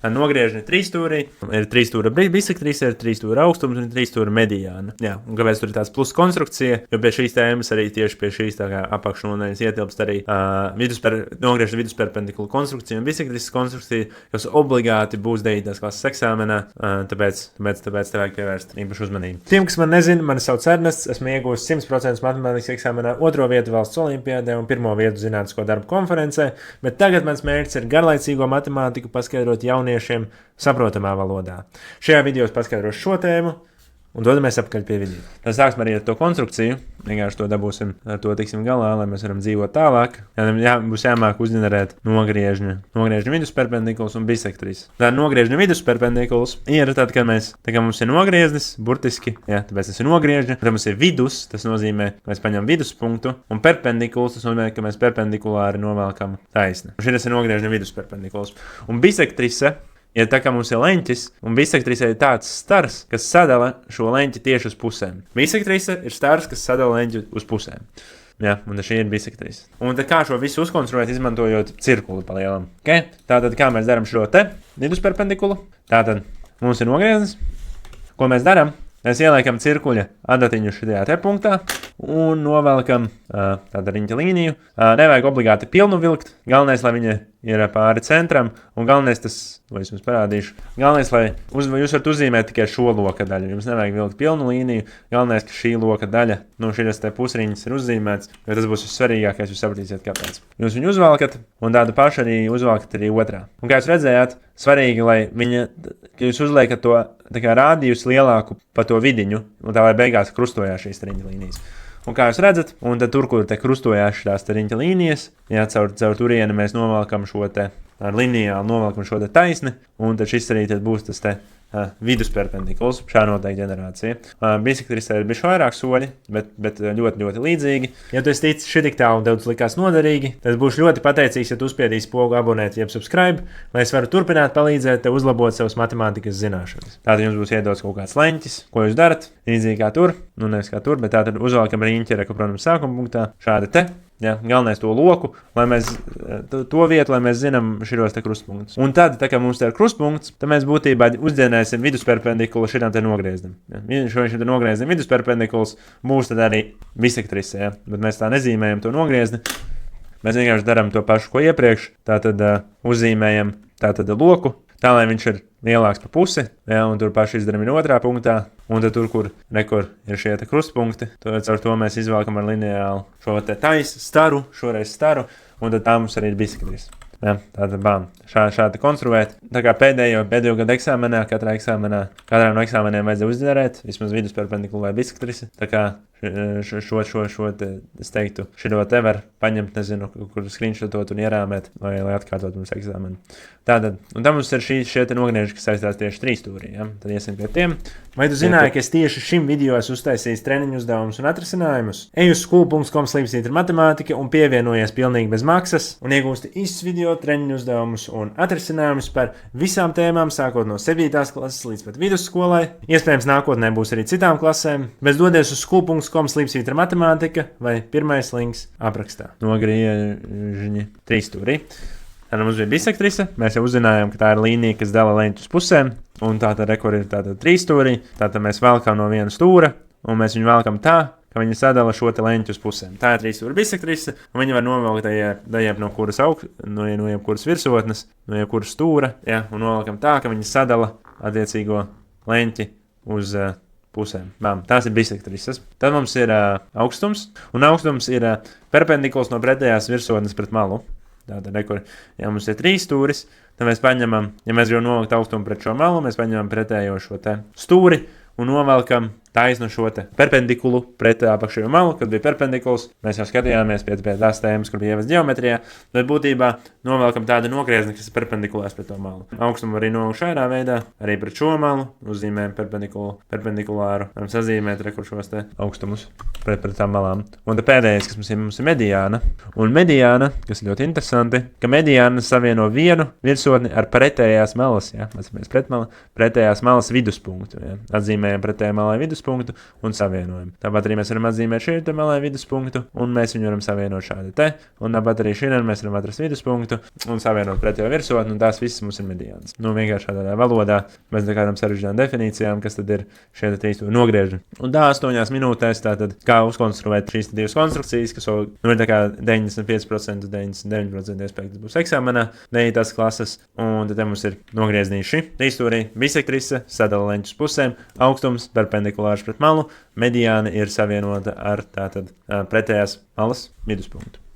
Nogriežņi 3 stūrī, ir 3 stūra bisektrise, ir 3 stūra augstums un 3 stūra mediāna. Jā, un kāpēc tur ir tāds plus konstrukcija, jo pie šīs tēmas arī tieši pie šīs tā kā apakšnodaļas ietilpst arī nogriežņu vidusperpendikula konstrukcija un bisektrises konstrukcija, kas obligāti būs 9. klases eksāmenā, tāpēc te vajag pievērst īpašu uzmanību. Tiem, kas man nezina, mani sauc Ernests, esmu iegūst 100% matemātikas eksāmenā, 2. vietu valsts olimpiādē un 1. vietu zinātnisko darbu konferencē, bet tagad mans mērķis ir garlaicīgo matemātiku paskaidrot jauniešiem saprotamā valodā. Šajā video es paskaidrošu šo tēmu un dodamies atpakaļ pie video. Tad sāksim arī ar to konstrukciju. Vienkārši to dabūsim, ar to tiksim galā, lai mēs varam dzīvot tālāk. Būs jāmāk uzģenerēt nogriežņu vidusperpendikuls un bisektrīs. Tā nogriežņu vidusperpendikuls ir tad, kad mums ir nogrieznis, burtiski, tāpēc tas ir nogriežņa, tad mums ir vidus, tas nozīmē, ka mēs paņem viduspunktu, un perpendikuls, tas nozīmē, ka mēs perpendikulāri novelkam taisni. Šis ir nogriežņu vidusperpendikuls. Un bisektrise ir tā, kā mums ir leņķis, un bisektrise ir tāds stars, kas sadala šo leņķi tieši uz pusēm. Bisektrise ir stars, kas sadala leņķi uz pusēm. Jā, un šī ir bisektrise. Un tad kā šo visu uzkonstruēt, izmantojot cirkuli pa lielam. Okay? Tātad, kā mēs darām šo te vidusperpendikulu, tātad mums ir nogrieznis. Ko mēs darām? Mēs ieliekam cirkuļa adatiņu šajā te punktā un novelkam tādu riņķa līniju. Nevajag obligāti pilnu vilkt, galvenais, lai viņa ir pāri centram, un galvenais tas, vai es jums parādīšu, galvenais, lai jūs varat uzzīmēt tikai šo loka daļu, jums nevajag vilkt pilnu līniju, galvenais, ka šī loka daļa, šīs te pusriņas ir uzzīmēts, jo tas būs vissvarīgākais, jūs sapratīsiet, kāpēc. Jūs viņu uzvalkat, un tādu pašu arī uzvalkat arī otrā. Un kā jūs redzējāt, svarīgi, lai ka jūs uzliekat to tā kā rādījus lielāku pa to vidiņu, un tā lai beigās krustojās šīs riņķa līnijas. Un kā jūs redzat, un tad tur, kur te krustojās šīs riņķa līnijas, caur turieni mēs novelkam šo te ar lineāli novelkam šo te taisni, un tad šis arī tad būs tas te vidusperpendikuls, šā noteikti ģenerācija. Bisektrisē ir bišķi vairāk soļi, bet ļoti, ļoti līdzīgi. Ja tu esi ticis šitik tālu un tev tas likās noderīgi, tad būšu ļoti pateicīgs, ja tu uzspiedīsi pogu abonēt jeb subscribe, lai es varu turpināt palīdzēt tev uzlabot savas matemātikas zināšanas. Tātad jums būs iedots kaut kāds leņķis, ko jūs darat, līdzīgi kā tur, nevis kā tur, bet tātad uzvalkam riņķi, protams, sākuma punktā, šādi te. Ja, galvenais to loku, lai mēs to vietu, lai mēs zinām šos te krustpunktus. Un tad, tā kā mums te ir krustpunkts, tad mēs būtībā uzģenerēsim vidusperpendikulu šitam te nogriezdam. Ja, šim te nogriezdam vidusperpendikuls būs tad arī bisektrise, ja, bet mēs tā nezīmējam to nogriezni. Mēs vienkārši darām to pašu, ko iepriekš, tātad uzzīmējam tātad loku, tā lai viņš ir lielāks pa pusi, ja, un tur paši izdaram ir otrā punktā, un tad tur, kur ir šie te krustpunkti, ar to mēs izvēlkam ar lineālu šo te taisu staru, šoreiz staru, un tad tā mums arī ir bisektrise. Ja, tātad šādi konstruēt. Tā kā pēdējo gadu eksāmenā, katrā no eksāmeniem vajadzēja uzģenerēt vismaz vidusperpendikulu vai bisektrise. Tā kā šo te, es teiktu, šito te var paņemt, nezinu, kur screenshotot un ierāmēt, lai atkārtot mums eksāmenu. Tātad, un tam mums ir šie te nogrieži, kas saistās tieši 3 stūrī, ja? Tad iesim pie tiem. Vai tu zināji, ka es tieši šim video esmu uztaisījis treniņu uzdevumus un atrisinājumus? Ej uz school.com/matemātika un pievienojies pilnīgi bez maksas un iegūsti īsts video treniņu uzdevumus un atrisinājumus par visām tēmām, sākot no 7. klases līdz pat vidusskolai. Iespējams, nākotnē būs arī citām klasēm, bet dodies uz school.com/matemātika vai pirmais links aprakstā. Nogriežņi 3 stūrī. Tad mums bija bisektrise, mēs jau uzzinājām, ka tā ir līnija, kas dala leņķus pusēm, un tātad rekord ir tātad 3 stūrī, tātad mēs velkam no viena stūra, un mēs viņu velkam tā, ka viņi sadala šo te leņķu uz pusēm. Tā ir 3 stūra bisektrise, un viņi var novelkt daļiem no jebkuras virsotnes, no jebkuras stūra, ja, un novelkam tā, ka viņi sadala attiecīgo leņķi uz pusēm. Tās ir bisektrises. Tad mums ir augstums, un augstums ir perpendikuls no pretējās virsotnes pret malu. Tātad, ja mums ir 3 stūris, tad mēs paņemam, ja mēs gribam novelkt augstumu pret šo malu, mēs paņemam pretējo šo te stūri un novelkam taisnu šo te perpendikulu pret apakšējo malu, kad bija perpendikuls. Mēs jau skatījāmies pie tās tēmas, kur bija ievas ģeometrijā, bet būtībā novelkam tādu nogriezni, kas ir perpendikulārs pret to malu. Augstumu arī novelk šādā veidā, arī pret šo malu, uzzīmējam perpendikulāru, varam sazīmēt šos te augstumus pret tām malām. Un tad pēdējais, kas mums ir mediāna. Un mediāna, kas ir ļoti interesanti, ka mediāna savieno vienu virsotni ar pretējās malas, ja, atcīmēs pretējās malas viduspunktu, ja. Atzīmējam pretējā malai viduspunktu. viduspunktu un savienojumu. Tāpat arī mēs varam atzīmēt šeit malē viduspunktu, un mēs viņu varam savienot šādi te, un tāpat arī šeit mēs varam atrast viduspunktu un savienot pretējo virsotni, un tās visas mums ir mediānas. Vienkārši tādā valodā, bez nekādām sarežģītām definīcijām, kas tad ir šie trīs stūri nogriežņi. Un 8 minūtēs tātad kā uzkonstruēt šīs divas konstrukcijas, kas ir tā kā 95%, 99% iespēja, tas būs eksāmenā, 9. klases, un tad mums ir nogrieznīši trīsstūrī, bisektrise, sadala leņķus pusēm, augstums perpendikulārs pret malu, mediāna ir savienota ar tātad pretējās malas viduspunktu.